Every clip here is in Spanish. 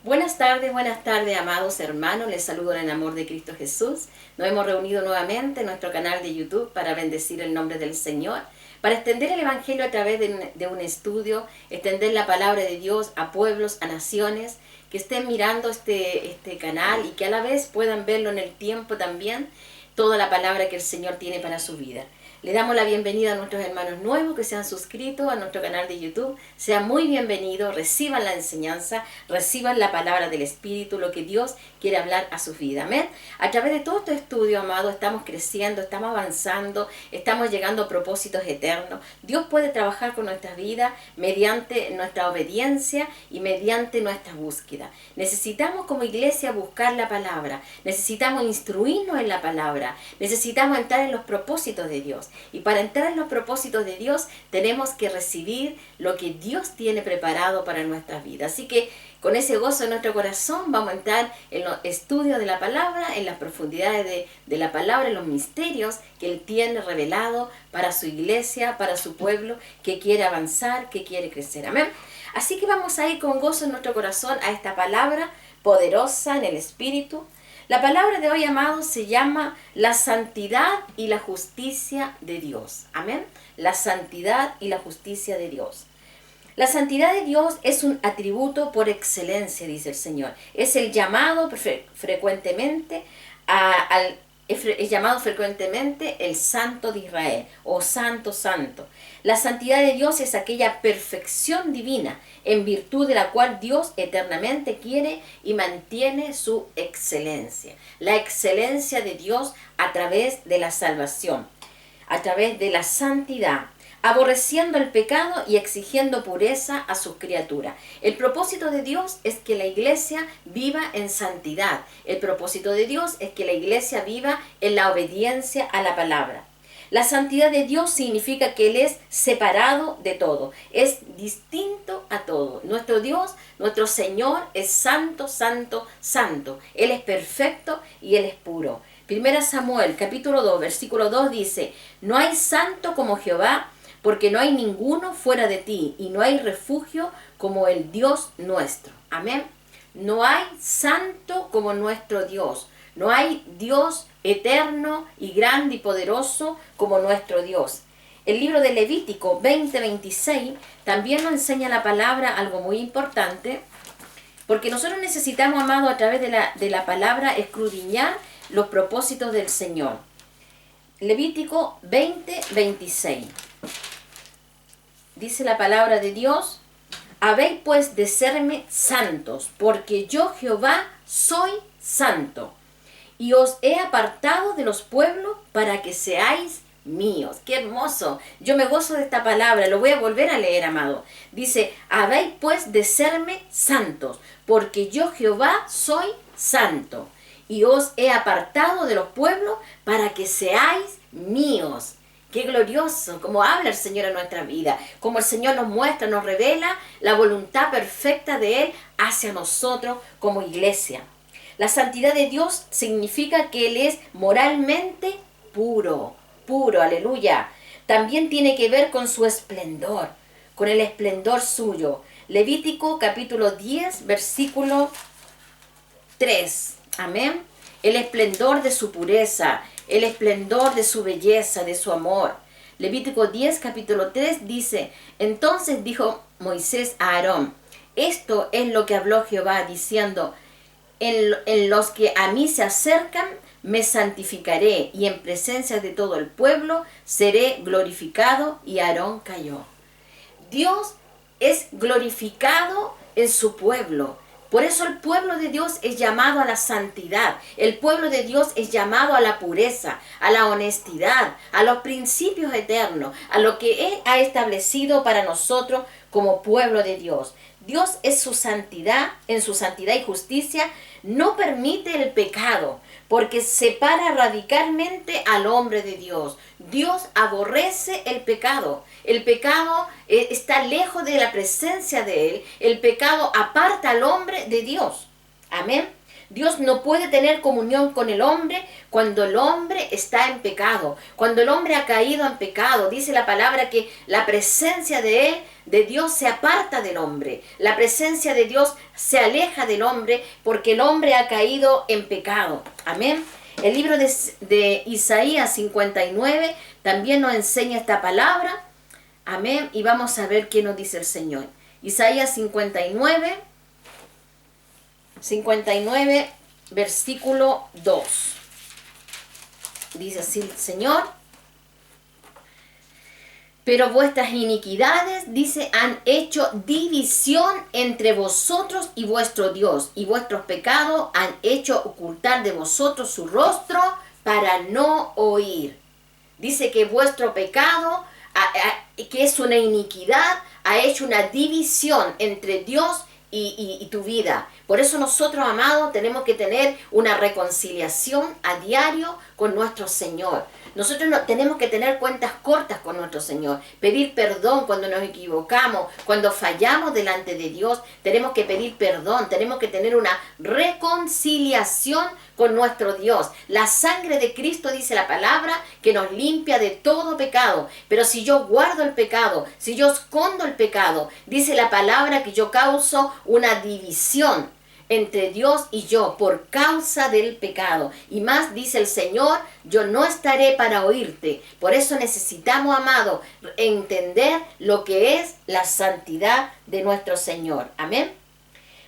Buenas tardes, amados hermanos. Les saludo en el amor de Cristo Jesús. Nos hemos reunido nuevamente en nuestro canal de YouTube para bendecir el nombre del Señor, para extender el Evangelio a través de un estudio, extender la palabra de Dios a pueblos, a naciones, que estén mirando este canal y que a la vez puedan verlo en el tiempo también, toda la palabra que el Señor tiene para su vida. Le damos la bienvenida a nuestros hermanos nuevos que se han suscrito a nuestro canal de YouTube. Sean muy bienvenidos, reciban la enseñanza, reciban la palabra del Espíritu, lo que Dios quiere hablar a su vida. Amén. A través de todo este estudio, amado, estamos creciendo, estamos avanzando, estamos llegando a propósitos eternos. Dios puede trabajar con nuestra vida mediante nuestra obediencia y mediante nuestra búsqueda. Necesitamos como iglesia buscar la palabra, necesitamos instruirnos en la palabra, necesitamos entrar en los propósitos de Dios. Y para entrar en los propósitos de Dios tenemos que recibir lo que Dios tiene preparado para nuestras vidas. Así que con ese gozo en nuestro corazón vamos a entrar en los estudios de la palabra, en las profundidades de la palabra, en los misterios que Él tiene revelado para su iglesia, para su pueblo que quiere avanzar, que quiere crecer. Amén. Así que vamos a ir con gozo en nuestro corazón a esta palabra poderosa en el Espíritu. La palabra de hoy, amados, se llama la santidad y la justicia de Dios. Amén. La santidad y la justicia de Dios. La santidad de Dios es un atributo por excelencia, dice el Señor. Es el llamado frecuentemente es llamado frecuentemente el Santo de Israel o Santo Santo. La santidad de Dios es aquella perfección divina en virtud de la cual Dios eternamente quiere y mantiene su excelencia. La excelencia de Dios a través de la salvación, a través de la santidad, aborreciendo el pecado y exigiendo pureza a sus criaturas. El propósito de Dios es que la iglesia viva en santidad. El propósito de Dios es que la iglesia viva en la obediencia a la palabra. La santidad de Dios significa que Él es separado de todo, es distinto a todo. Nuestro Dios, nuestro Señor es santo, santo, santo. Él es perfecto y Él es puro. 1 Samuel capítulo 2, versículo 2 dice: no hay santo como Jehová, porque no hay ninguno fuera de ti, y no hay refugio como el Dios nuestro. Amén. No hay santo como nuestro Dios. No hay Dios eterno y grande y poderoso como nuestro Dios. El libro de Levítico 20:26 también nos enseña la palabra algo muy importante, porque nosotros necesitamos, amado, a través de la palabra escudriñar los propósitos del Señor. Levítico 20:26. Dice la palabra de Dios: habéis pues de serme santos, porque yo Jehová soy santo, y os he apartado de los pueblos para que seáis míos. ¡Qué hermoso! Yo me gozo de esta palabra, lo voy a volver a leer, amado. Dice: habéis pues de serme santos, porque yo Jehová soy santo, y os he apartado de los pueblos para que seáis míos. Qué glorioso, como habla el Señor en nuestra vida, como el Señor nos muestra, nos revela la voluntad perfecta de Él hacia nosotros como iglesia. La santidad de Dios significa que Él es moralmente puro, puro, aleluya. También tiene que ver con su esplendor, con el esplendor suyo. Levítico capítulo 10, versículo 3. Amén. El esplendor de su pureza, el esplendor de su belleza, de su amor. Levítico 10, capítulo 3 dice: entonces dijo Moisés a Aarón: esto es lo que habló Jehová, diciendo: en los que a mí se acercan me santificaré, y en presencia de todo el pueblo seré glorificado. Y Aarón cayó. Dios es glorificado en su pueblo. Por eso el pueblo de Dios es llamado a la santidad. El pueblo de Dios es llamado a la pureza, a la honestidad, a los principios eternos, a lo que Él ha establecido para nosotros como pueblo de Dios. Dios es su santidad, en su santidad y justicia, no permite el pecado, porque separa radicalmente al hombre de Dios. Dios aborrece el pecado. El pecado está lejos de la presencia de Él. El pecado aparta al hombre de Dios. Amén. Dios no puede tener comunión con el hombre cuando el hombre está en pecado, cuando el hombre ha caído en pecado. Dice la palabra que la presencia de él, de Dios, se aparta del hombre. La presencia de Dios se aleja del hombre porque el hombre ha caído en pecado. Amén. El libro de Isaías 59 también nos enseña esta palabra. Amén. Y vamos a ver qué nos dice el Señor. Isaías 59, versículo 2. Dice así el Señor: pero vuestras iniquidades, dice, han hecho división entre vosotros y vuestro Dios, y vuestros pecados han hecho ocultar de vosotros su rostro para no oír. Dice que vuestro pecado, que es una iniquidad, ha hecho una división entre Dios y tu vida. Por eso nosotros, amados, tenemos que tener una reconciliación a diario con nuestro Señor. Nosotros no, tenemos que tener cuentas cortas con nuestro Señor, pedir perdón cuando nos equivocamos, cuando fallamos delante de Dios, tenemos que pedir perdón, tenemos que tener una reconciliación con nuestro Dios. La sangre de Cristo, dice la palabra, que nos limpia de todo pecado. Pero si yo guardo el pecado, si yo escondo el pecado, dice la palabra que yo causo una división entre Dios y yo por causa del pecado. Y más dice el Señor: yo no estaré para oírte. Por eso necesitamos, amado, entender lo que es la santidad de nuestro Señor. Amén.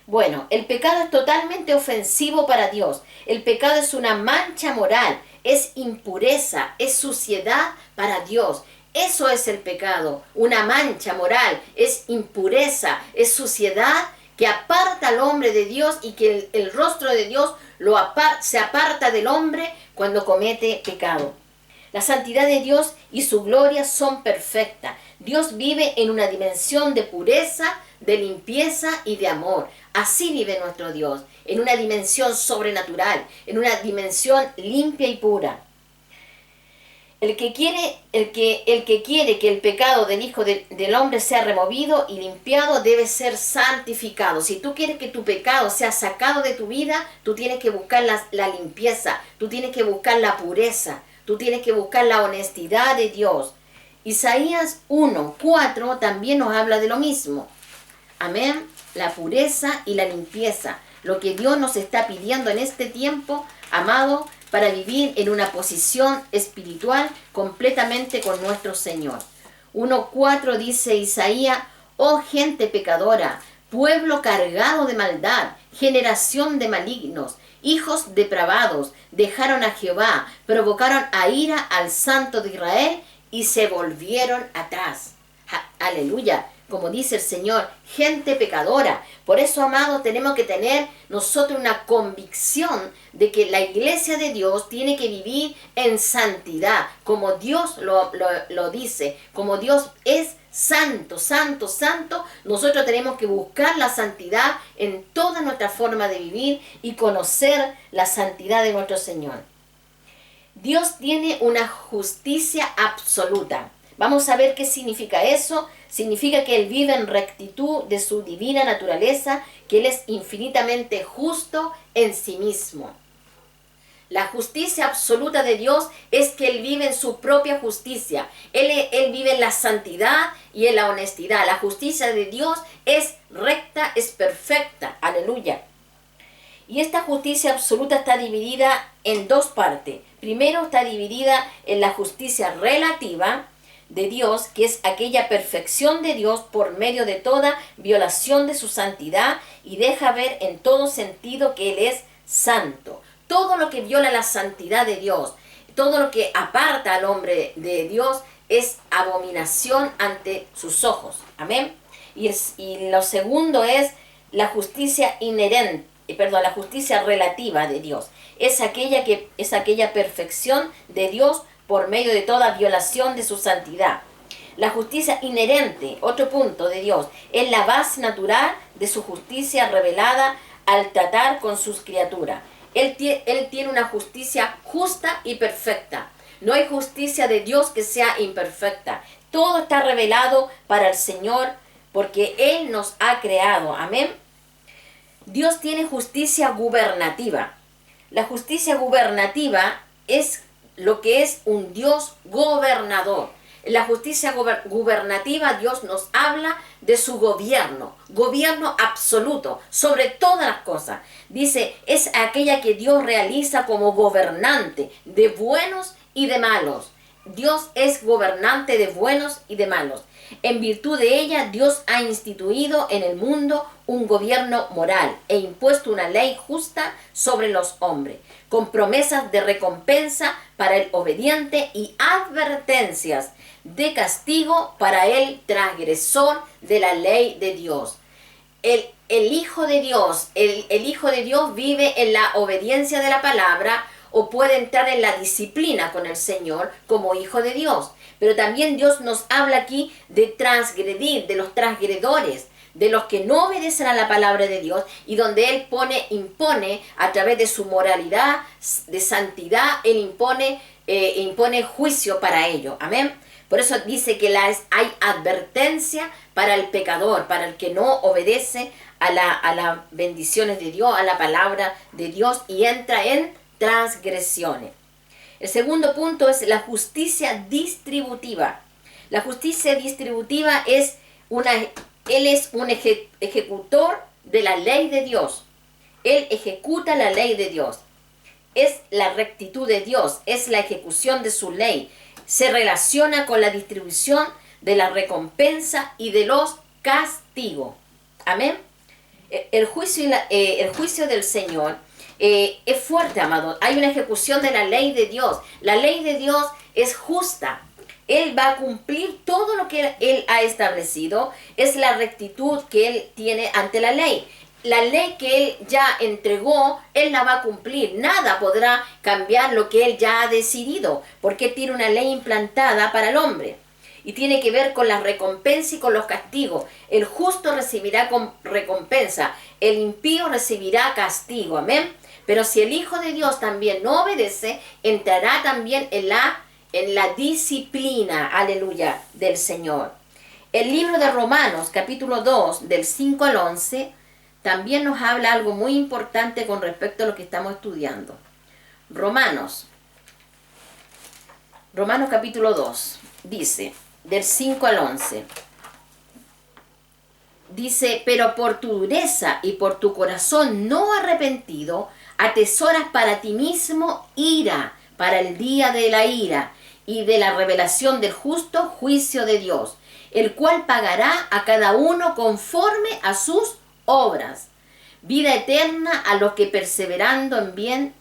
Bueno, el pecado es totalmente ofensivo para Dios. El pecado es una mancha moral, es impureza, es suciedad para Dios. Eso es el pecado, una mancha moral, es impureza, es suciedad que aparta al hombre de Dios, y que el rostro de Dios se aparta del hombre cuando comete pecado. La santidad de Dios y su gloria son perfectas. Dios vive en una dimensión de pureza, de limpieza y de amor. Así vive nuestro Dios, en una dimensión sobrenatural, en una dimensión limpia y pura. El que quiere que el pecado del Hijo del Hombre sea removido y limpiado debe ser santificado. Si tú quieres que tu pecado sea sacado de tu vida, tú tienes que buscar la limpieza, tú tienes que buscar la pureza, tú tienes que buscar la honestidad de Dios. Isaías 1:4 también nos habla de lo mismo. Amén. La pureza y la limpieza. Lo que Dios nos está pidiendo en este tiempo, amado, para vivir en una posición espiritual completamente con nuestro Señor. 1:4 dice Isaías: oh gente pecadora, pueblo cargado de maldad, generación de malignos, hijos depravados, dejaron a Jehová, provocaron a ira al Santo de Israel y se volvieron atrás. Aleluya. Como dice el Señor, gente pecadora. Por eso, amados, tenemos que tener nosotros una convicción de que la iglesia de Dios tiene que vivir en santidad, como Dios lo dice, como Dios es santo, santo, santo. Nosotros tenemos que buscar la santidad en toda nuestra forma de vivir y conocer la santidad de nuestro Señor. Dios tiene una justicia absoluta. Vamos a ver qué significa eso. Significa que Él vive en rectitud de su divina naturaleza, que Él es infinitamente justo en sí mismo. La justicia absoluta de Dios es que Él vive en su propia justicia. Él vive en la santidad y en la honestidad. La justicia de Dios es recta, es perfecta. Aleluya. Y esta justicia absoluta está dividida en dos partes. Primero está dividida en la justicia relativa de Dios, que es aquella perfección de Dios por medio de toda violación de su santidad, y deja ver en todo sentido que Él es santo. Todo lo que viola la santidad de Dios, todo lo que aparta al hombre de Dios, es abominación ante sus ojos. Amén. Y lo segundo es la justicia la justicia relativa de Dios. Es aquella perfección de Dios por medio de toda violación de su santidad. La justicia inherente, otro punto de Dios, es la base natural de su justicia revelada al tratar con sus criaturas. Él tiene una justicia justa y perfecta. No hay justicia de Dios que sea imperfecta. Todo está revelado para el Señor porque Él nos ha creado. Amén. Dios tiene justicia gubernativa. La justicia gubernativa es lo que es un Dios gobernador. En la justicia gubernativa Dios nos habla de su gobierno absoluto sobre todas las cosas. Dice, es aquella que Dios realiza como gobernante de buenos y de malos. Dios es gobernante de buenos y de malos. En virtud de ella, Dios ha instituido en el mundo un gobierno moral e impuesto una ley justa sobre los hombres, con promesas de recompensa para el obediente y advertencias de castigo para el transgresor de la ley de Dios. El Hijo de Dios, el Hijo de Dios vive en la obediencia de la palabra, o puede entrar en la disciplina con el Señor como hijo de Dios. Pero también Dios nos habla aquí de transgredir, de los transgredores, de los que no obedecen a la palabra de Dios, y donde Él impone a través de su moralidad, de santidad, Él impone juicio para ello. Amén. Por eso dice que hay advertencia para el pecador, para el que no obedece a las bendiciones de Dios, a la palabra de Dios, y entra en transgresiones. El segundo punto es la justicia distributiva. La justicia distributiva Él es un ejecutor de la ley de Dios. Él ejecuta la ley de Dios. Es la rectitud de Dios, es la ejecución de su ley. Se relaciona con la distribución de la recompensa y de los castigos. Amén. El juicio del Señor es fuerte, amado. Hay una ejecución de la ley de Dios. La ley de Dios es justa. Él va a cumplir todo lo que Él ha establecido. Es la rectitud que Él tiene ante la ley. La ley que Él ya entregó, Él la va a cumplir. Nada podrá cambiar lo que Él ya ha decidido, porque tiene una ley implantada para el hombre. Y tiene que ver con la recompensa y con los castigos. El justo recibirá recompensa, el impío recibirá castigo. Amén. Pero si el Hijo de Dios también no obedece, entrará también en la disciplina, aleluya, del Señor. El libro de Romanos, capítulo 2, del 5 al 11, también nos habla algo muy importante con respecto a lo que estamos estudiando. Romanos capítulo 2, dice, del 5 al 11. Dice, pero por tu dureza y por tu corazón no arrepentido, atesoras para ti mismo ira, para el día de la ira y de la revelación del justo juicio de Dios, el cual pagará a cada uno conforme a sus obras. Vida eterna a los que perseverando en bien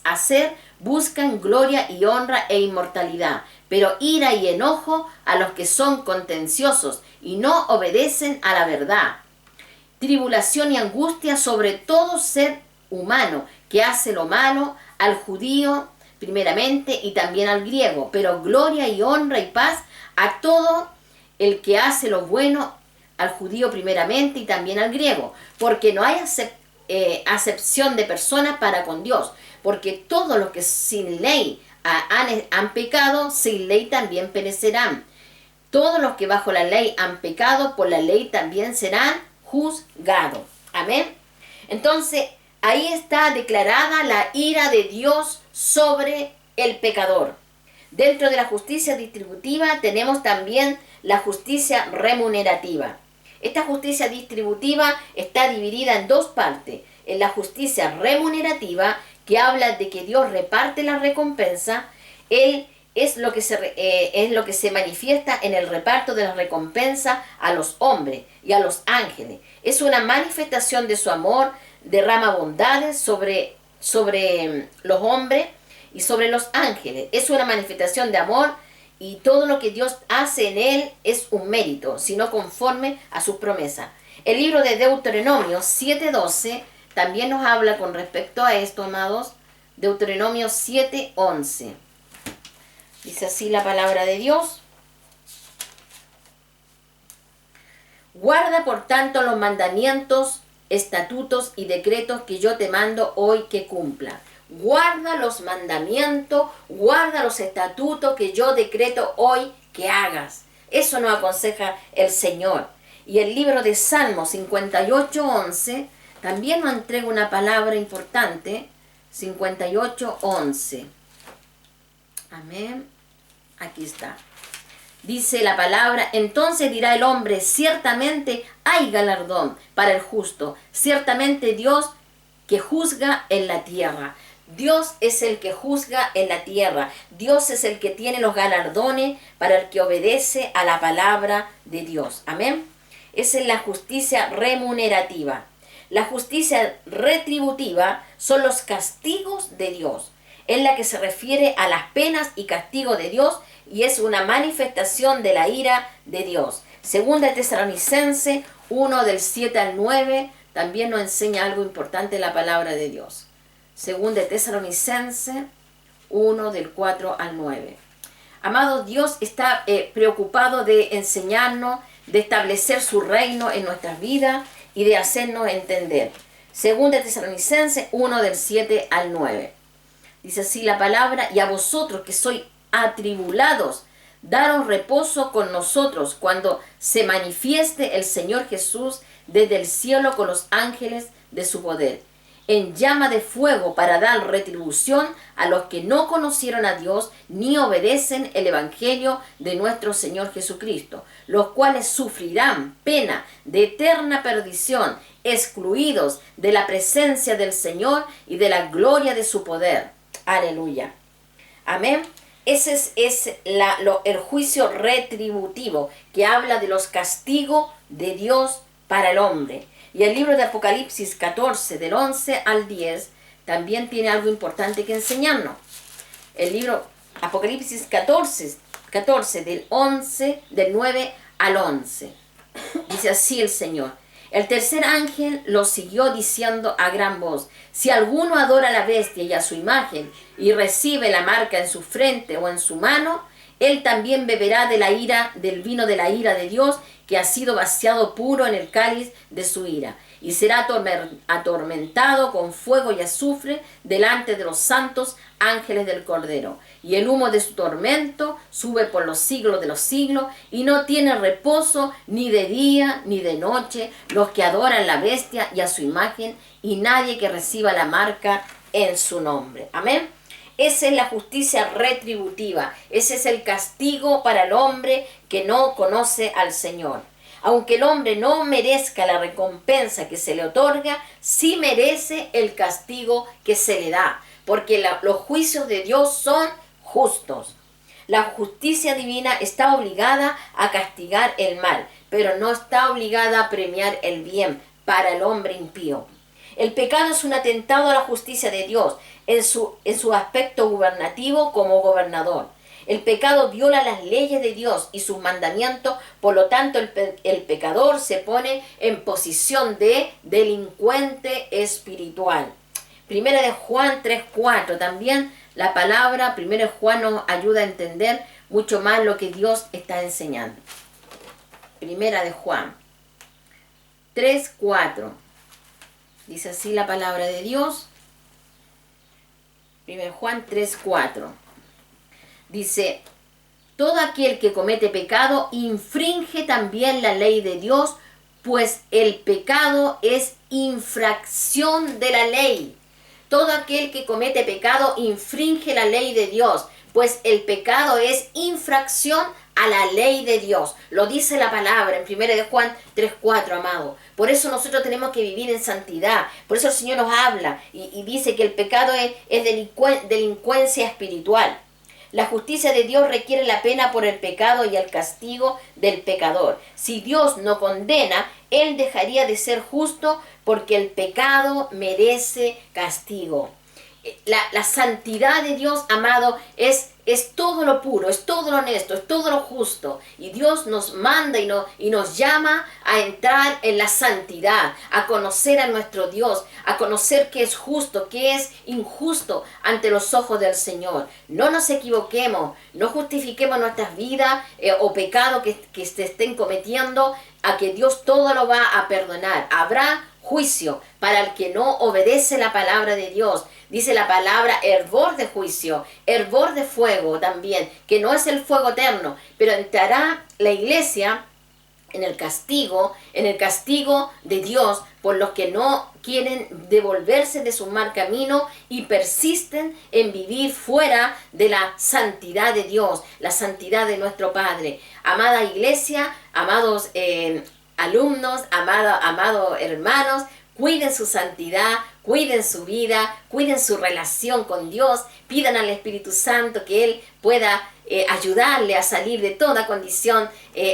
hacer buscan gloria y honra e inmortalidad, pero ira y enojo a los que son contenciosos y no obedecen a la verdad. Tribulación y angustia sobre todo ser humano que hace lo malo, al judío primeramente y también al griego, pero gloria y honra y paz a todo el que hace lo bueno, al judío primeramente y también al griego, porque no hay acepción de personas para con Dios, porque todos los que sin ley han pecado, sin ley también perecerán. Todos los que bajo la ley han pecado, por la ley también serán juzgados. Amén. Entonces, ahí está declarada la ira de Dios sobre el pecador. Dentro de la justicia distributiva tenemos también la justicia remunerativa. Esta justicia distributiva está dividida en dos partes. En la justicia remunerativa, que habla de que Dios reparte la recompensa, Él es lo que se manifiesta en el reparto de la recompensa a los hombres y a los ángeles. Es una manifestación de su amor, derrama bondades sobre los hombres y sobre los ángeles. Es una manifestación de amor, y todo lo que Dios hace en él es un mérito, sino conforme a sus promesas. El libro de Deuteronomio 7:12 también nos habla con respecto a esto, amados. Deuteronomio 7:11. Dice así la palabra de Dios. Guarda por tanto los mandamientos, estatutos y decretos que yo te mando hoy que cumpla. Guarda los mandamientos, guarda los estatutos que yo decreto hoy que hagas. Eso nos aconseja el Señor. Y el libro de Salmos 58:11 También nos entrega una palabra importante, 58:11. Amén. Aquí está. Dice la palabra: entonces dirá el hombre, ciertamente hay galardón para el justo, ciertamente Dios que juzga en la tierra. Dios es el que juzga en la tierra. Dios es el que tiene los galardones para el que obedece a la palabra de Dios. Amén. Esa es la justicia remunerativa. La justicia retributiva son los castigos de Dios. Es la que se refiere a las penas y castigos de Dios y es una manifestación de la ira de Dios. Segunda de Tesalonicenses 1 del 7 al 9 también nos enseña algo importante en la palabra de Dios. Segunda de Tesalonicenses 1 del 4 al 9. Amados, Dios está preocupado de enseñarnos, de establecer su reino en nuestras vidas y de hacernos entender. Segunda de Tesalonicenses 1 del 7 al 9. Dice así la palabra: y a vosotros que sois atribulados, daros reposo con nosotros cuando se manifieste el Señor Jesús desde el cielo con los ángeles de su poder, en llama de fuego, para dar retribución a los que no conocieron a Dios ni obedecen el evangelio de nuestro Señor Jesucristo, los cuales sufrirán pena de eterna perdición, excluidos de la presencia del Señor y de la gloria de su poder. Aleluya. Amén. Ese es el juicio retributivo que habla de los castigos de Dios para el hombre. Y el libro de Apocalipsis 14, del 11 al 10, también tiene algo importante que enseñarnos. El libro Apocalipsis 14 del 9 al 11. Dice así el Señor: el tercer ángel lo siguió diciendo a gran voz: si alguno adora a la bestia y a su imagen y recibe la marca en su frente o en su mano, él también beberá del vino de la ira de Dios, que ha sido vaciado puro en el cáliz de su ira, y será atormentado con fuego y azufre delante de los santos ángeles del Cordero. Y el humo de su tormento sube por los siglos de los siglos, y no tiene reposo ni de día ni de noche los que adoran la bestia y a su imagen, y nadie que reciba la marca en su nombre. Amén. Esa es la justicia retributiva. Ese es el castigo para el hombre que no conoce al Señor. Aunque el hombre no merezca la recompensa que se le otorga, sí merece el castigo que se le da, porque los juicios de Dios son justos. La justicia divina está obligada a castigar el mal, pero no está obligada a premiar el bien para el hombre impío. El pecado es un atentado a la justicia de Dios en su aspecto gubernativo como gobernador. El pecado viola las leyes de Dios y sus mandamientos, por lo tanto el pecador se pone en posición de delincuente espiritual. Primera de Juan 3:4, también la palabra Primera de Juan nos ayuda a entender mucho más lo que Dios está enseñando. Primera de Juan 3:4. Dice así la palabra de Dios. 1 Juan 3:4. Dice: todo aquel que comete pecado infringe también la ley de Dios, pues el pecado es infracción de la ley. Todo aquel que comete pecado infringe la ley de Dios, pues el pecado es infracción a la ley de Dios. Lo dice la palabra en 1 de Juan 3:4, amado. Por eso nosotros tenemos que vivir en santidad. Por eso el Señor nos habla y dice que el pecado es delincuencia espiritual. La justicia de Dios requiere la pena por el pecado y el castigo del pecador. Si Dios no condena, Él dejaría de ser justo, porque el pecado merece castigo. La santidad de Dios, amado, es todo lo puro, es todo lo honesto, es todo lo justo. Y Dios nos manda y nos llama a entrar en la santidad, a conocer a nuestro Dios, a conocer qué es justo, qué es injusto ante los ojos del Señor. No nos equivoquemos, no justifiquemos nuestras vidas o pecados que se estén cometiendo, a que Dios todo lo va a perdonar. Habrá juicio para el que no obedece la palabra de Dios. Dice la palabra hervor de juicio, hervor de fuego también, que no es el fuego eterno, pero entrará la iglesia en el castigo de Dios por los que no quieren devolverse de su mal camino y persisten en vivir fuera de la santidad de Dios, la santidad de nuestro Padre. Amada iglesia, amados alumnos, amados hermanos, cuiden su santidad, cuiden su vida, cuiden su relación con Dios, pidan al Espíritu Santo que Él pueda ayudarle a salir de toda condición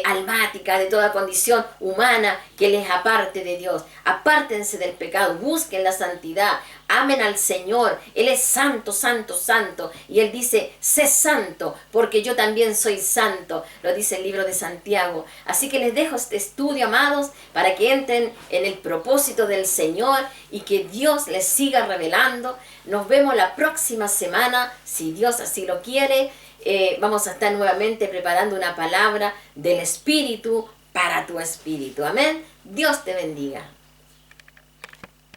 almática, de toda condición humana que les aparte de Dios. Apártense del pecado, busquen la santidad, amen al Señor. Él es santo, santo, santo. Y Él dice, sé santo, porque yo también soy santo. Lo dice el libro de Santiago. Así que les dejo este estudio, amados, para que entren en el propósito del Señor y que Dios les siga revelando. Nos vemos la próxima semana, si Dios así lo quiere. Vamos a estar nuevamente preparando una palabra del Espíritu para tu espíritu. Amén. Dios te bendiga.